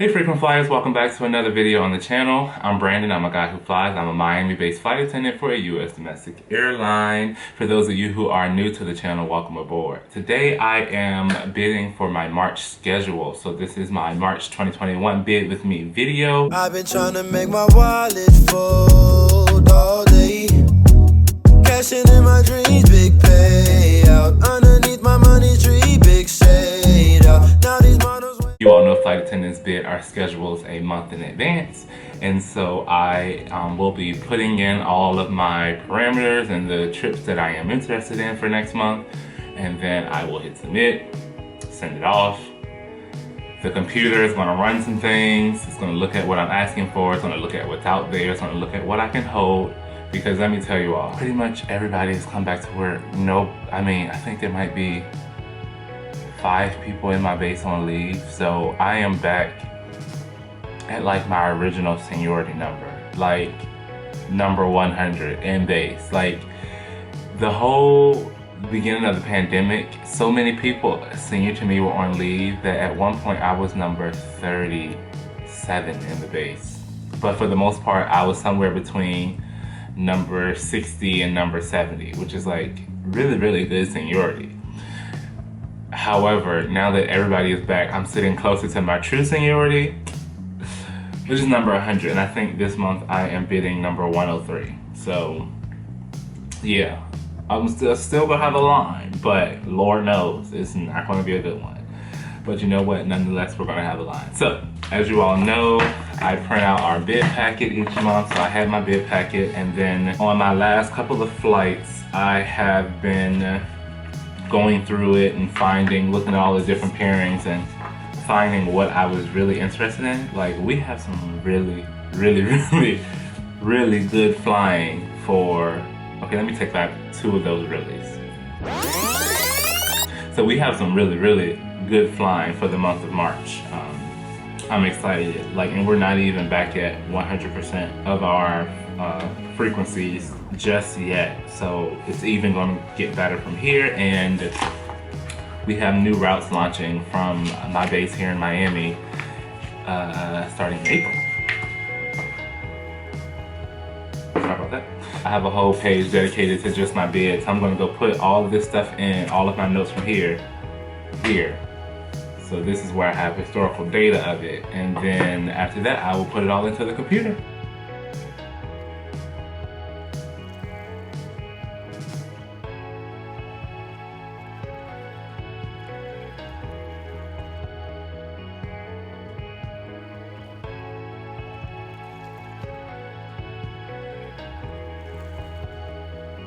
Hey frequent flyers, welcome back to another video on the channel. I'm Brandon, I'm a guy who flies. I'm a Miami-based flight attendant for a U.S. domestic airline. For those of you who are new to the channel, welcome aboard. Today I am bidding for my March schedule. So this is my March 2021 Bid With Me video. I've been trying to make my wallet fold all day. Cashing in my dreams, big payout. Underneath my money tree, big shade out. Now these models. You all know flight attendants bid our schedules a month in advance, and so I will be putting in all of my parameters and the trips that I am interested in for next month, and then I will hit submit, send it off. The computer is going to run some things. It's going to look at what I'm asking for. It's going to look at what's out there. It's going to look at what I can hold, because let me tell you all, pretty much everybody has come back to work. I think there might be 5 people in my base on leave, so I am back at like my original seniority number, like number 100 in base. Like the whole beginning of the pandemic, so many people senior to me were on leave that at one point I was number 37 in the base. But for the most part, I was somewhere between number 60 and number 70, which is like really, really good seniority. However, now that everybody is back, I'm sitting closer to my true seniority, which is number 100. And I think this month I am bidding number 103. So yeah, I'm still gonna have a line, but Lord knows it's not gonna be a good one. But you know what, nonetheless, we're gonna have a line. So as you all know, I print out our bid packet each month. So I have my bid packet, and then on my last couple of flights, I have been going through it and looking at all the different pairings and finding what I was really interested in. Like, we have some really, really, really, really good flying for, okay, let me take back 2 of those reallys. So we have some really, really good flying for the month of March. I'm excited, and we're not even back at 100% of our frequencies just yet, so it's even going to get better from here. And we have new routes launching from my base here in Miami starting in April. Sorry about that. I have a whole page dedicated to just my bids. I'm going to go put all of this stuff in, all of my notes from here. So this is where I have historical data of it, and then after that I will put it all into the computer.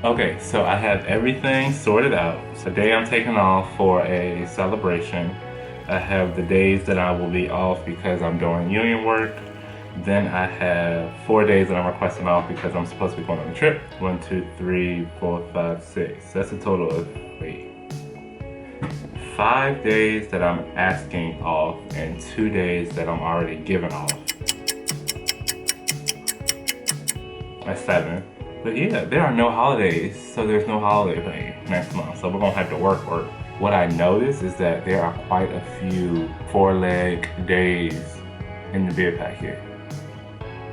Okay, so I have everything sorted out. Today I'm taking off for a celebration. I have the days that I will be off because I'm doing union work. Then I have 4 days that I'm requesting off because I'm supposed to be going on a trip. 1, 2, 3, 4, 5, 6. That's a total of 5 days that I'm asking off and 2 days that I'm already given off. That's 7. But yeah, there are no holidays, so there's no holiday pay next month. So we're gonna have to work. What I noticed is that there are quite a few 4-leg days in the bid packet.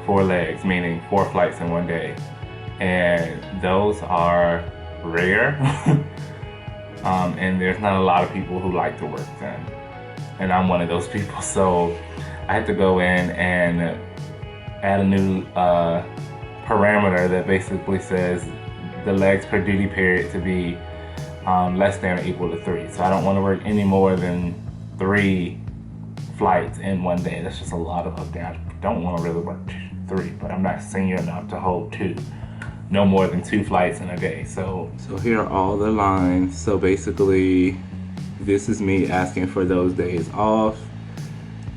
4 legs, meaning 4 flights in one day. And those are rare. And there's not a lot of people who like to work them. And I'm one of those people, so I had to go in and add a new parameter that basically says the legs per duty period to be less than or equal to 3. So I don't want to work any more than 3 flights in one day. That's just a lot of hook down. I don't want to really work 3, but I'm not senior enough to hold 2. No more than 2 flights in a day. So here are all the lines. So basically, this is me asking for those days off.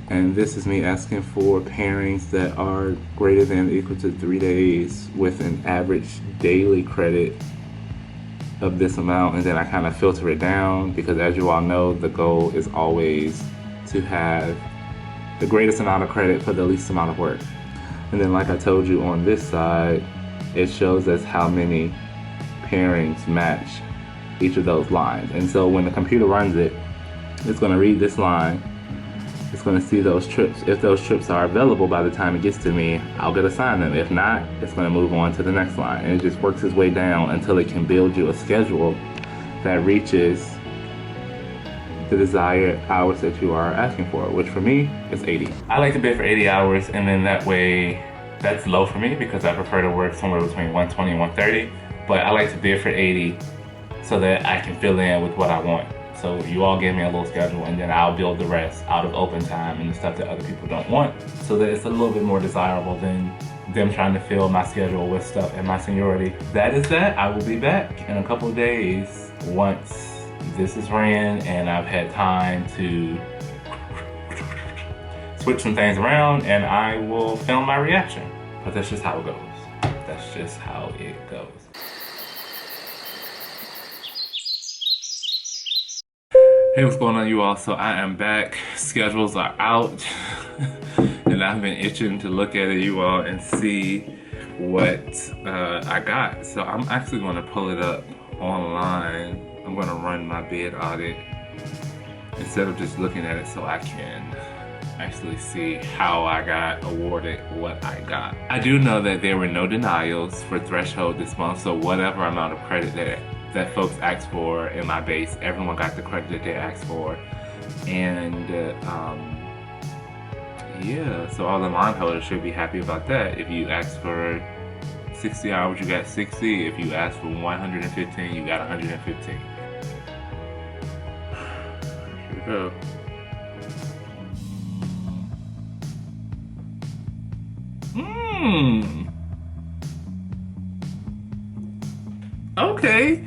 And this is me asking for pairings that are greater than or equal to 3 days with an average daily credit of this amount. And then I kind of filter it down because, as you all know, the goal is always to have the greatest amount of credit for the least amount of work. And then, like I told you, on this side, it shows us how many pairings match each of those lines. And so when the computer runs it, it's going to read this line. It's going to see those trips. If those trips are available by the time it gets to me, I'll get assigned them. If not, it's going to move on to the next line. And it just works its way down until it can build you a schedule that reaches the desired hours that you are asking for, which for me is 80. I like to bid for 80 hours, and then that way, that's low for me because I prefer to work somewhere between 120 and 130, but I like to bid for 80 so that I can fill in with what I want. So you all give me a little schedule, and then I'll build the rest out of open time and the stuff that other people don't want, so that it's a little bit more desirable than them trying to fill my schedule with stuff and my seniority. That is that. I will be back in a couple of days once this is ran and I've had time to switch some things around, and I will film my reaction. But that's just how it goes. That's just how it goes. Hey, what's going on, you all? So I am back. Schedules are out. And I've been itching to look at it, you all, and see what I got. So I'm actually going to pull it up online. I'm going to run my bid audit instead of just looking at it, so I can actually see how I got awarded what I got. I do know that there were no denials for threshold this month, so whatever amount of credit that folks asked for in my base, everyone got the credit that they asked for. And yeah, so all the line holders should be happy about that. If you asked for 60 hours, you got 60. If you asked for 115, you got 115. Here we go. Okay.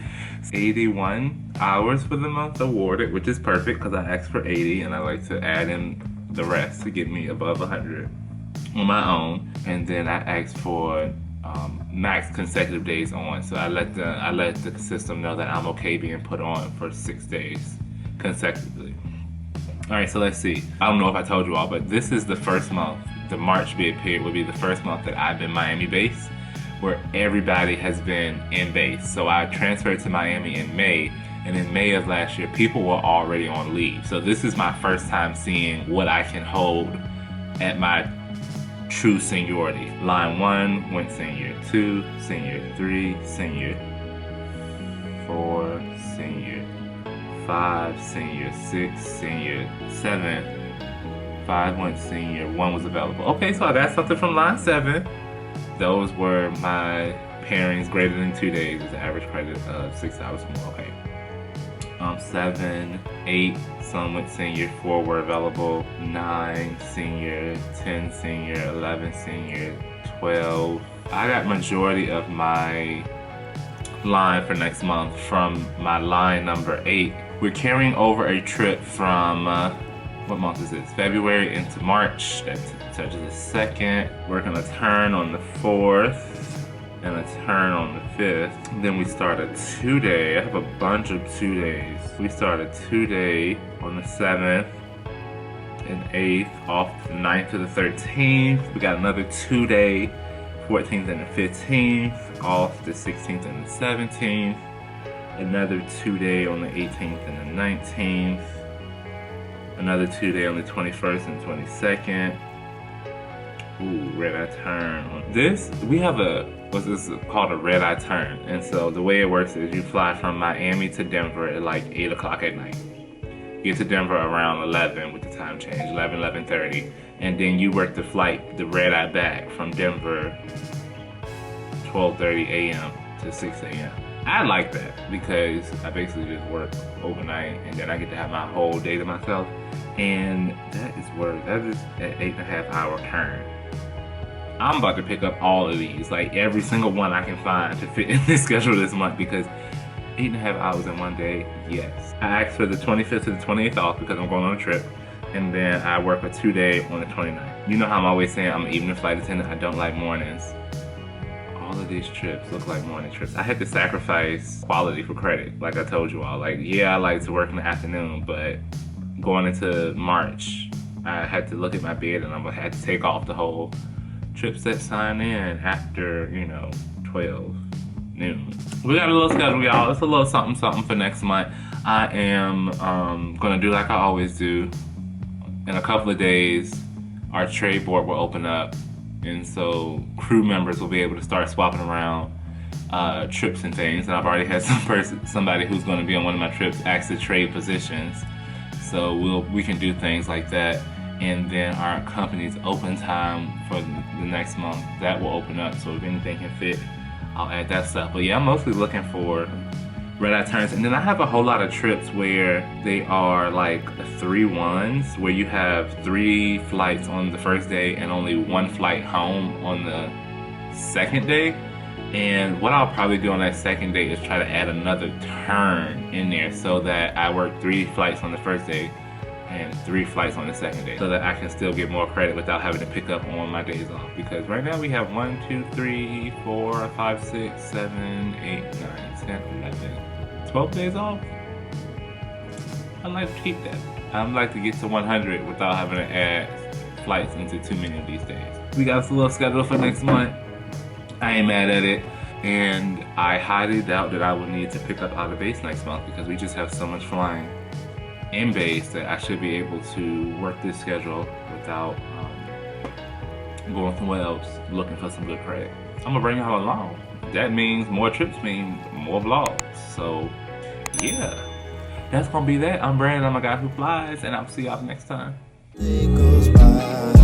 81 hours for the month awarded, which is perfect because I asked for 80, and I like to add in the rest to get me above 100 on my own. And then I asked for max consecutive days on, so I let the system know that I'm okay being put on for 6 days consecutively. All right, so let's see. I don't know if I told you all, but this is the first month. The March bid period will be the first month that I've been Miami based, where everybody has been in base. So I transferred to Miami in May, and in May of last year, people were already on leave. So this is my first time seeing what I can hold at my true seniority. Line 1 went senior, 2 senior, 3 senior, 4 senior, 5 senior, 6 senior, 7, 5 went senior, 1 was available. Okay, so I got something from line 7. Those were my pairings greater than 2 days with an average credit of 6 hours or more. Okay. 7, 8, some went senior, 4 were available, 9 senior, 10 senior, 11 senior, 12. I got majority of my line for next month from my line number 8. We're carrying over a trip from, what month is this? February into March. That touches the 2nd. We're gonna turn on the 4th. And a turn on the 5th. Then we start a 2-day. I have a bunch of 2 days. We start a 2-day on the 7th and 8th, off the 9th to the 13th. We got another 2-day, 14th and the 15th, off the 16th and the 17th. Another 2-day on the 18th and the 19th. Another 2-day on the 21st and 22nd. Ooh, red eye turn. This, we have what's this called, a red eye turn. And so the way it works is you fly from Miami to Denver at like 8 o'clock at night. You get to Denver around 11 with the time change, 11:30. And then you work the flight, the red eye back from Denver, 12:30 a.m. to 6 a.m. I like that because I basically just work overnight and then I get to have my whole day to myself. And that is worth, that is an 8.5 hour turn. I'm about to pick up all of these, like every single one I can find to fit in this schedule this month, because 8.5 hours in one day, yes. I asked for the 25th to the 28th off because I'm going on a trip, and then I work a 2-day on the 29th. You know how I'm always saying I'm an evening flight attendant, I don't like mornings. All of these trips look like morning trips. I had to sacrifice quality for credit, like I told you all. Like, yeah, I like to work in the afternoon, but going into March, I had to look at my bid and I'm gonna have to take off the whole trips that sign in after, 12 noon. We got a little schedule, y'all. It's a little something for next month. I am gonna do like I always do. in a couple of days, our trade board will open up, and so crew members will be able to start swapping around trips and things. And I've already had somebody who's going to be on one of my trips ask to trade positions, so we can do things like that. And then our company's open time for the next month, that will open up, so if anything can fit, I'll add that stuff. But yeah, I'm mostly looking for red-eye turns. And then I have a whole lot of trips where they are like 3-1s, where you have 3 flights on the first day and only 1 flight home on the second day. And what I'll probably do on that second day is try to add another turn in there so that I work 3 flights on the first day and 3 flights on the second day, so that I can still get more credit without having to pick up on my days off. Because right now we have 1, 2, 3, 4, 5, 6, 7, 8, 9, 10, 11, 12 days off. I'd like to keep that. I'd like to get to 100 without having to add flights into too many of these days. We got a little schedule for next month. I ain't mad at it, and I highly doubt that I will need to pick up out of base next month because we just have so much flying in base that I should be able to work this schedule without going somewhere else looking for some good credit. I'm gonna bring y'all along. That means more trips mean more vlogs. So yeah, that's gonna be that. I'm Brandon, I'm a guy who flies, and I'll see y'all next time. Day goes by.